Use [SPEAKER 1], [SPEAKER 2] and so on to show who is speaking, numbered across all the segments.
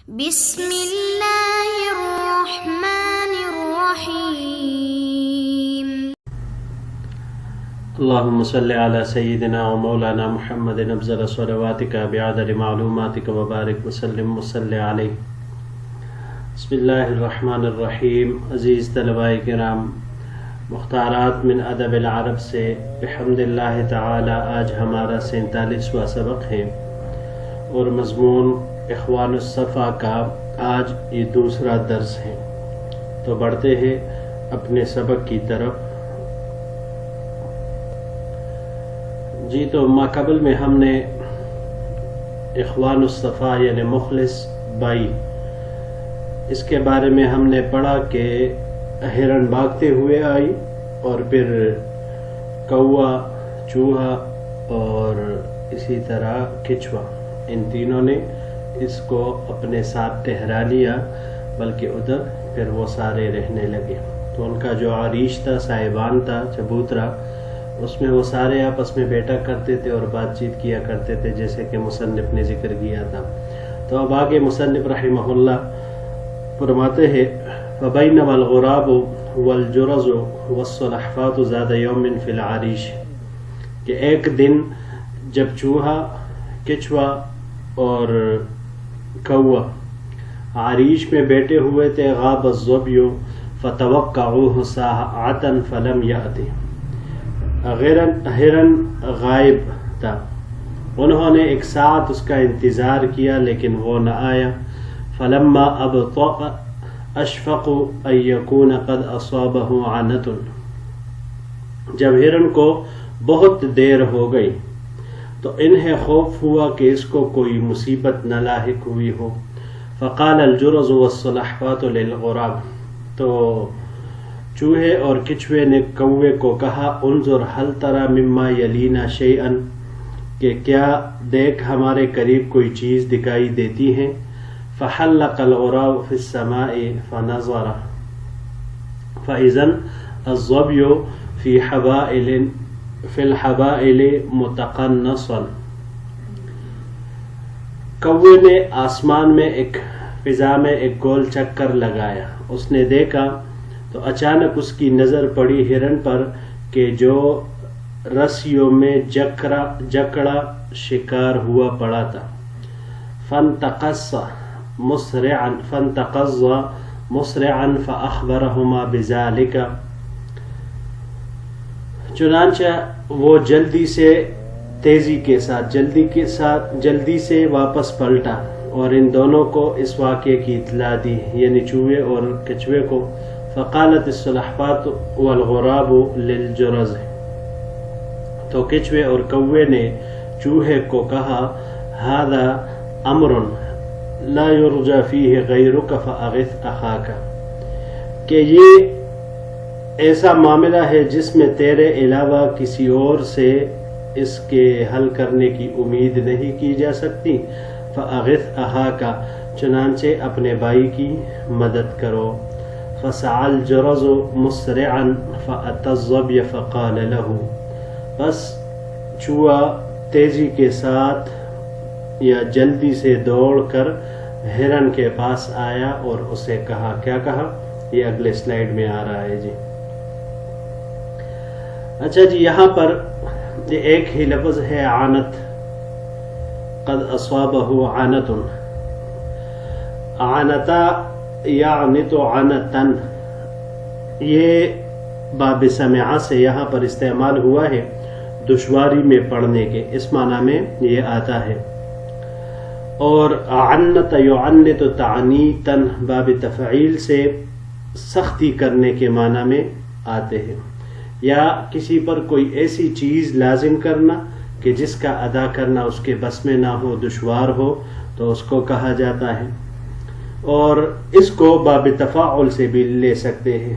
[SPEAKER 1] بسم اللہ الرحمن الرحیم۔
[SPEAKER 2] اللهم صل على سيدنا ومولانا محمد افضل صلواتك بعدد معلوماتك وبارك وسلم وصل عليه۔ بسم اللہ الرحمن الرحیم۔ عزیز طلباء کرام، مختارات من ادب العرب سے بحمد اللہ تعالی آج ہمارا 47واں سبق ہے اور مضمون اخوان الصفا کا آج یہ دوسرا درس ہے۔ تو بڑھتے ہیں اپنے سبق کی طرف۔ جی تو ما قبل میں ہم نے اخوان الصفا یعنی مخلص بھائی، اس کے بارے میں ہم نے پڑھا کہ ہرن بھاگتے ہوئے آئی اور پھر کوا، چوہا اور اسی طرح کچھوا، ان تینوں نے اس کو اپنے ساتھ ٹھہرا لیا، بلکہ ادھر پھر وہ سارے رہنے لگے۔ تو ان کا جو عریش تھا، صاحبان تھا، چبوترا، اس میں وہ سارے آپس میں بیٹھا کرتے تھے اور بات چیت کیا کرتے تھے، جیسے کہ مصنف نے ذکر کیا تھا۔ تو اب آگے مصنف رحمہ اللہ فرماتے ہیں فَبَيْنَمَا الْغُرَابُ وَالْجُرَزُ وَالسُّلَحْفَاتُ ذَاتَ يَوْمٍ فِي الْعَرِيشِ، کہ ایک دن جب چوہا، کچھوا اور کوا عریش میں بیٹھے ہوئے تھے، غاب الظبی فتوقعوه ساعة فلم يأتي، ہرن غائب تھا، انہوں نے ایک ساعت اس کا انتظار کیا لیکن وہ نہ آیا۔ فلما ابطأ اشفقوا ان يكون قد اصابه عنة، جب ہرن کو بہت دیر ہو گئی تو انہیں خوف ہوا کہ اس کو کوئی مصیبت نہ لاحق ہوئی ہو۔ فقال الجرز والسلحفاة للغراب، تو چوہے اور کچھوے نے کوے کو کہا انظر هل ترى مما يلينا شيئا، کہ کیا دیکھ ہمارے قریب کوئی چیز دکھائی دیتی ہے۔ فحلق الغراب في السماء فنظر فإذا الظبي في الحبائل متقنصا، کوے نے آسمان میں ایک فضا میں ایک گول چکر لگایا، اس نے دیکھا تو اچانک اس کی نظر پڑی ہرن پر کہ جو رسیوں میں جکڑا شکار ہوا پڑا تھا۔ فانتقض مسرعا فأخبرهما بذلك، چنانچہ وہ جلدی سے واپس پلٹا اور ان دونوں کو اس واقعے کی اطلاع دی، یعنی چوہے اور کچھوے کو۔ فقالت السلحفاة والغراب للجرز، تو کچھوے اور کوے نے چوہے کو کہا هذا امر لا يرجى فيه غيرك فأغث أخاك، کہ یہ ایسا معاملہ ہے جس میں تیرے علاوہ کسی اور سے اس کے حل کرنے کی امید نہیں کی جا سکتی۔ فأغث أخاك، چنانچہ اپنے بھائی کی مدد کرو۔ فسعى الجرز مسرعا فأتى الظبي فقال له، بس چوہا تیزی کے ساتھ یا جلدی سے دوڑ کر ہرن کے پاس آیا اور اسے کہا، کیا کہا؟ یہ اگلے سلائیڈ میں آ رہا ہے جی۔ اچھا جی، یہاں پر یہ ایک ہی لفظ ہے عانت، قد اصابہ عانت، عانتا یعنت عانتن، یہ باب سمعہ سے یہاں پر استعمال ہوا ہے دشواری میں پڑھنے کے، اس معنی میں یہ آتا ہے۔ اور عنت یعنت تعنیتن باب تفعیل سے سختی کرنے کے معنی میں آتے ہیں، یا کسی پر کوئی ایسی چیز لازم کرنا کہ جس کا ادا کرنا اس کے بس میں نہ ہو، دشوار ہو، تو اس کو کہا جاتا ہے۔ اور اس کو باب تفاعل سے بھی لے سکتے ہیں،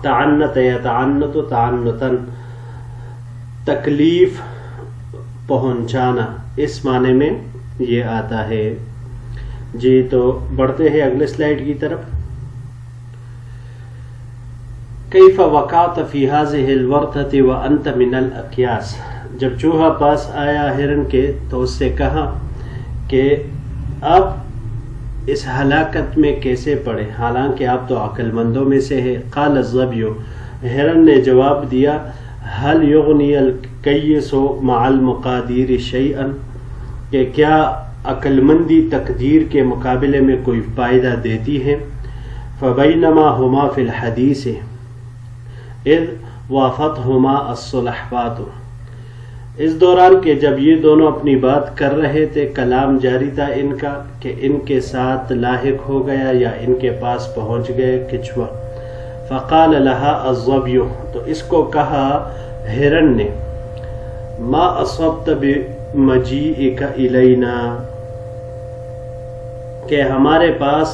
[SPEAKER 2] تعنت یتعنت تعنتن، تکلیف پہنچانا، اس معنی میں یہ آتا ہے جی۔ تو بڑھتے ہیں اگلے سلائیڈ کی طرف۔ کیف وقعت فی هذه الورطة وانت من الاکیاس، جب چوہا پاس آیا ہرن کے تو اس سے کہا کہ اب اس ہلاکت میں کیسے پڑے حالانکہ آپ تو عقل مندوں میں سے ہے؟ قال الظبی، ہرن نے جواب دیا، هل یغنی الکیس مع المقادیر شیئا، کہ کیا عقل مندی تقدیر کے مقابلے میں کوئی فائدہ دیتی ہے؟ فبینما ہما فی الحدیث اذ وافتہما الصلحفات، اس دوران کہ جب یہ دونوں اپنی بات کر رہے تھے کلام جاری تھا ان کا کہ ان کے ساتھ لاحق ہو گیا یا ان کے پاس پہنچ گئے کچھوا۔ فقال لها الظبی، تو اس کو کہا ہرن نے، ما اصبت بمجیئک الینا، کہ ہمارے پاس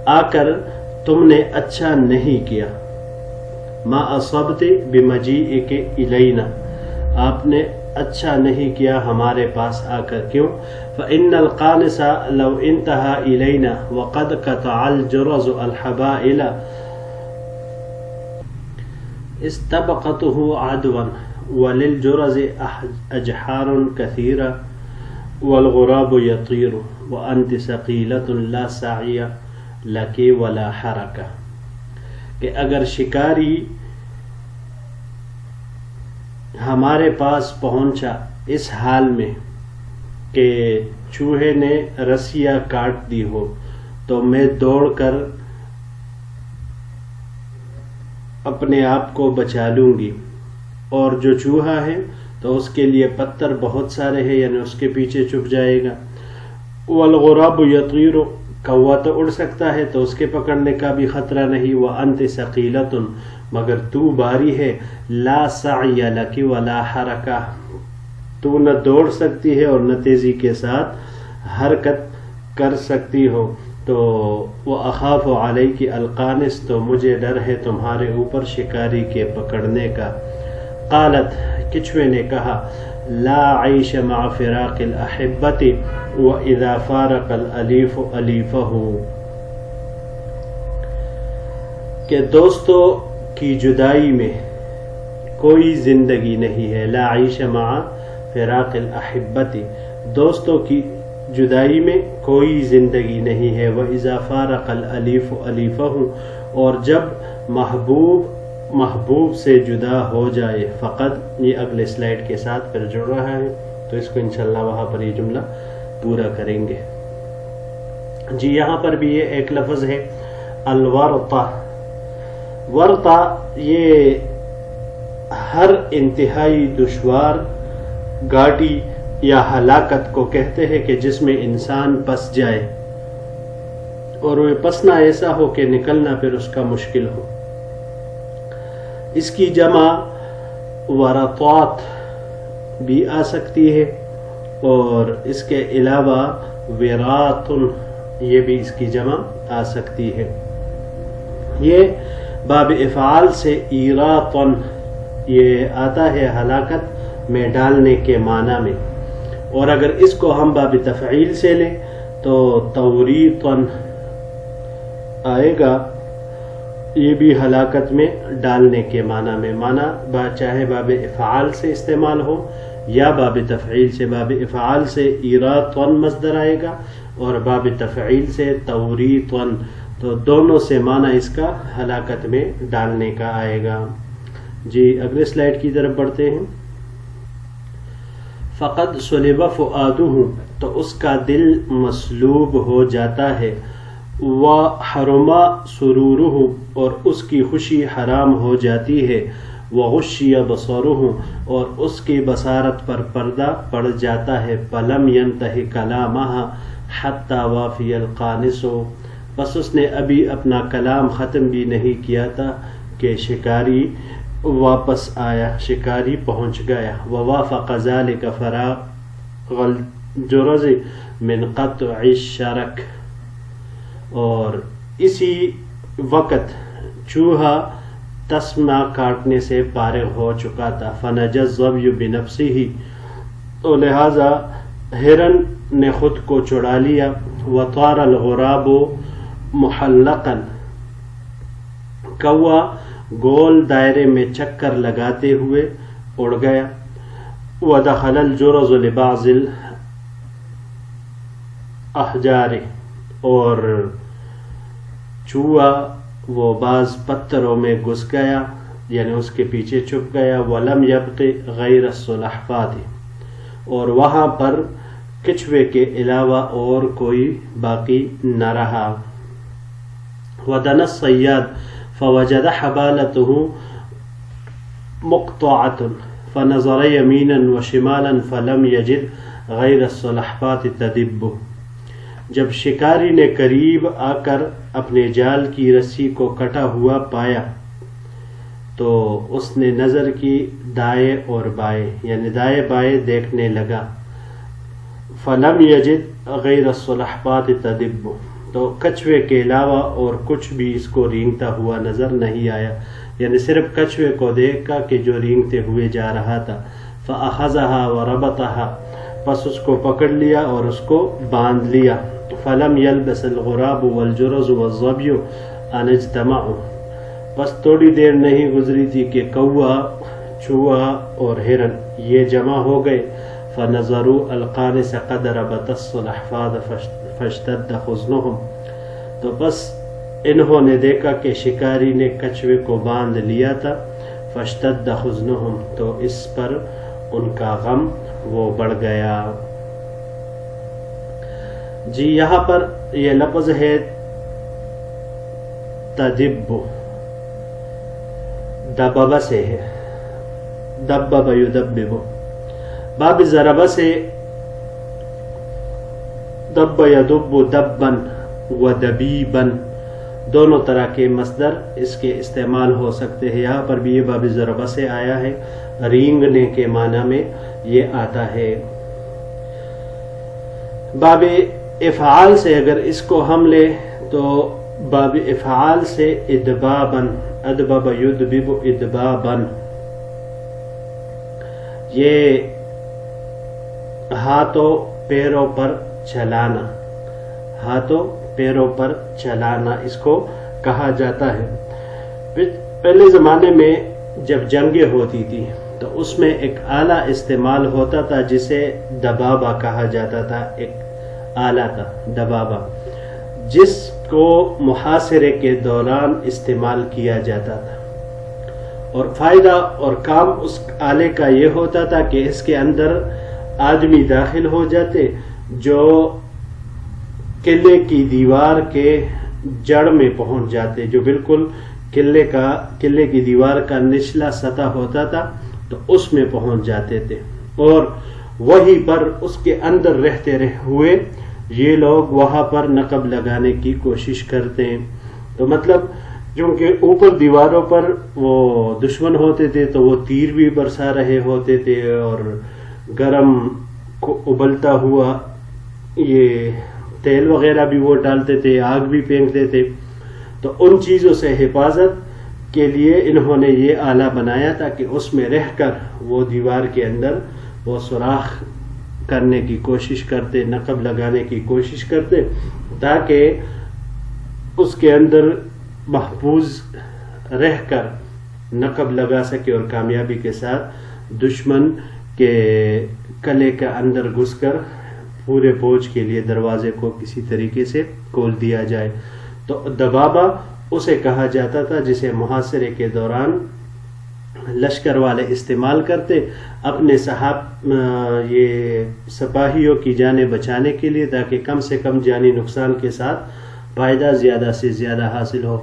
[SPEAKER 2] آ کر تم نے اچھا نہیں کیا۔ ما اصبت بمجیئک الینا، آپ نے اچھا نہیں کیا ہمارے پاس آ کر، کیوں؟ فإن القانص لو انتهى إلينا وقد قطع الجرز الحبائل استبقته عدوا وللجرز أجحار كثيرة والغراب يطير وأنت ثقيلة لا سعي لك ولا حركة، کہ اگر شکاری ہمارے پاس پہنچا اس حال میں کہ چوہے نے رسیاں کاٹ دی ہو تو میں دوڑ کر اپنے آپ کو بچا لوں گی، اور جو چوہا ہے تو اس کے لیے پتھر بہت سارے ہیں، یعنی اس کے پیچھے چھپ جائے گا۔ والغراب یطیر، کوا تو اڑ سکتا ہے تو اس کے پکڑنے کا بھی خطرہ نہیں۔ وانت ثقیلۃ، مگر تو بھاری ہے، لا سعی لک ولا حرکہ، تو نہ دوڑ سکتی ہے اور نہ تیزی کے ساتھ حرکت کر سکتی ہو۔ تو وَأَخَافُ عَلَيْكِ الْقَانِص، تو مجھے ڈر ہے تمہارے اوپر شکاری کے پکڑنے کا۔ قالت، کچھوے نے کہا، لا عیش مع فراق الاحبت وَإِذَا فَارَقَ الْأَلِيفُ أَلِيفَهُ، کہ دوستوں کی جدائی میں کوئی زندگی نہیں ہے۔ لا عیش مع فراق الاحبت، دوستوں کی جدائی میں کوئی زندگی نہیں ہے۔ وَإِذَا فَارَقَ الْأَلِيفُ أَلِيفَهُ، اور جب محبوب سے جدا ہو جائے۔ فقط یہ اگلے سلائیڈ کے ساتھ پھر جڑ رہا ہے، تو اس کو انشاءاللہ وہاں پر یہ جملہ پورا کریں گے۔ جی یہاں پر بھی یہ ایک لفظ ہے الورطہ۔ ورطہ یہ ہر انتہائی دشوار گاڑی یا ہلاکت کو کہتے ہیں کہ جس میں انسان پس جائے، اور وہ پسنا ایسا ہو کہ نکلنا پھر اس کا مشکل ہو۔ اس کی جمع ورطات بھی آ سکتی ہے، اور اس کے علاوہ وراطن، یہ بھی اس کی جمع آ سکتی ہے۔ یہ باب افعال سے ایراطن یہ آتا ہے ہلاکت میں ڈالنے کے معنی میں، اور اگر اس کو ہم باب تفعیل سے لیں تو توریطن آئے گا، یہ بھی ہلاکت میں ڈالنے کے معنی میں۔ معنی چاہے باب افعال سے استعمال ہو یا باب تفعیل سے۔ باب افعال سے ایراطن مصدر آئے گا اور باب تفعیل سے توریطن، تو دونوں سے معنی اس کا ہلاکت میں ڈالنے کا آئے گا۔ جی اگلے سلائیڈ کی طرف بڑھتے ہیں۔ فقد صلب فؤادہ، تو اس کا دل مسلوب ہو جاتا ہے۔ وحرم سرورہ، اور اس کی خوشی حرام ہو جاتی ہے۔ وغشی بصرہ، اور اس کی بصارت پر پردہ پڑ جاتا ہے۔ فلم ینتہی کلامہا حتی وافی القانص، بس اس نے ابھی اپنا کلام ختم بھی نہیں کیا تھا کہ شکاری واپس آیا، شکاری پہنچ گیا۔ ووافق ذلك فراغ الجرز من قطع الشرک، اور اسی وقت چوہا تسمہ کاٹنے سے فارغ ہو چکا تھا۔ فنجا الظبی بنفسہ، تو لہذا ہرن نے خود کو چھڑا لیا۔ وطار الغراب محلقا، کوا گول دائرے میں چکر لگاتے ہوئے اڑ گیا۔ ودخل الجرز لبعض الاحجار، اور چوہا وہ بعض پتھروں میں گھس گیا، یعنی اس کے پیچھے چھپ گیا. وَلَمْ يَبْقِ غَيْرَ الصُّلَحْفَاتِ، اور وہاں پر کچھوے کے علاوہ اور کوئی باقی نہ رہا. وَدَنَا الصَّيَّادُ فَوَجَدَ حَبَالَتُهُ مُقْطَعَةً فَنَظَرَ يَمِينًا وَشِمَالًا فَلَمْ يَجِدْ غَيْرَ الصُّلَحْفَاتِ تَدِبُّ. جب شکاری نے قریب آ کر اپنے جال کی رسی کو کٹا ہوا پایا تو اس نے نظر کی دائیں اور بائیں، یعنی دائیں بائیں دیکھنے لگا. فَلَمْ يَجِدْ غَيْرَ الصُّلَحْفَاتِ تَدِبُّ، تو کچھوے کے علاوہ اور کچھ بھی اس کو رینگتا ہوا نظر نہیں آیا، یعنی صرف کچھوے کو دیکھا کہ جو رینگتے ہوئے جا رہا تھا. فَأَخَذَهَا وَرَبَطَهَا، پس اس کو پکڑ لیا اور اس کو باندھ لیا. فَلَمْ يَلْبَسِ الْغُرَابُ وَالْجُرَزُ وَالظَّبْيُ أَنْ اجْتَمَعُوا، بس تھوڑی دیر نہیں گزری تھی کہ کوا، چوہا اور ہرن یہ جمع ہو گئے. فَنَظَرُوا الْقَانِسَ قَدْ رَبَطَ الصُّلَحْفَاتَ فَاشْتَدَّ حُزْنُهُمْ، تو بس انہوں نے دیکھا کہ شکاری نے کچھوے کو باندھ لیا تھا. فَاشْتَدَّ حُزْنُهُمْ، تو اس پر ان کا غم وہ بڑھ گیا. جی یہاں پر یہ لفظ ہے تدب، دبب سے ہے، دبب یدبب، باب ضرب سے دب یدب دبن و دبیبن، دونوں طرح کے مصدر اس کے استعمال ہو سکتے ہیں. یہاں پر بھی یہ باب ضرب سے آیا ہے، رینگنے کے معنی میں یہ آتا ہے. باب افعال سے اگر اس کو ہم لے تو باب افعال سے ادبابن، ادبب یدبب ادبابن، یہ ہاتھوں پیروں پر چلانا، ہاتھوں پیروں پر چلانا اس کو کہا جاتا ہے. پہلے زمانے میں جب جنگیں ہوتی تھی تو اس میں ایک آلہ استعمال ہوتا تھا جسے دبابہ کہا جاتا تھا. ایک آلہ تھا دبابہ، جس کو محاصرے کے دوران استعمال کیا جاتا تھا. اور فائدہ اور کام اس آلے کا یہ ہوتا تھا کہ اس کے اندر آدمی داخل ہو جاتے جو قلعے کی دیوار کے جڑ میں پہنچ جاتے، جو بالکل قلعے کی دیوار کا نچلا سطح ہوتا تھا تو اس میں پہنچ جاتے تھے، اور وہیں پر اس کے اندر رہتے ہوئے یہ لوگ وہاں پر نقب لگانے کی کوشش کرتے ہیں. تو مطلب کیونکہ اوپر دیواروں پر وہ دشمن ہوتے تھے تو وہ تیر بھی برسا رہے ہوتے تھے اور گرم کو ابلتا ہوا یہ تیل وغیرہ بھی وہ ڈالتے تھے، آگ بھی پھینکتے تھے. تو ان چیزوں سے حفاظت کے لیے انہوں نے یہ آلہ بنایا تھا کہ اس میں رہ کر وہ دیوار کے اندر وہ سوراخ کرنے کی کوشش کرتے، نقب لگانے کی کوشش کرتے، تاکہ اس کے اندر محفوظ رہ کر نقب لگا سکے اور کامیابی کے ساتھ دشمن کے قلعے کے اندر گھس کر پورے فوج کے لیے دروازے کو کسی طریقے سے کھول دیا جائے. تو دبابہ اسے کہا جاتا تھا جسے محاصرے کے دوران لشکر والے استعمال کرتے اپنے یہ سپاہیوں کی جانیں بچانے کے لیے، تاکہ کم سے کم جانی نقصان کے ساتھ فائدہ زیادہ سے زیادہ حاصل ہو.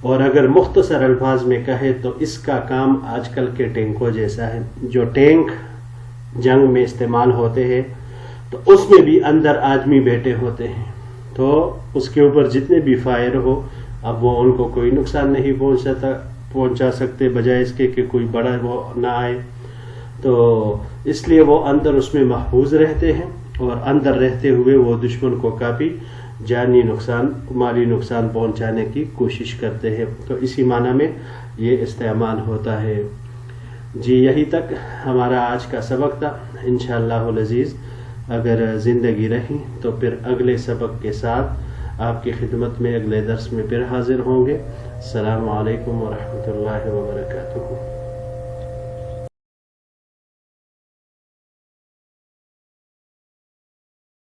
[SPEAKER 2] اور اگر مختصر الفاظ میں کہے تو اس کا کام آج کل کے ٹینکوں جیسا ہے. جو ٹینک جنگ میں استعمال ہوتے ہیں تو اس میں بھی اندر آدمی بیٹھے ہوتے ہیں، تو اس کے اوپر جتنے بھی فائر ہو اب وہ ان کو کوئی نقصان نہیں پہنچا سکتے، بجائے اس کے کہ کوئی بڑا وہ نہ آئے. تو اس لیے وہ اندر اس میں محفوظ رہتے ہیں اور اندر رہتے ہوئے وہ دشمن کو کافی جانی نقصان، مالی نقصان پہنچانے کی کوشش کرتے ہیں. تو اسی معنی میں یہ استعمال ہوتا ہے. جی یہی تک ہمارا آج کا سبق تھا. انشاءاللہ العزیز اگر زندگی رہی تو پھر اگلے سبق کے ساتھ آپ کی خدمت میں اگلے درس میں پھر حاضر ہوں گے. السلام علیکم ورحمۃ اللہ وبرکاتہ.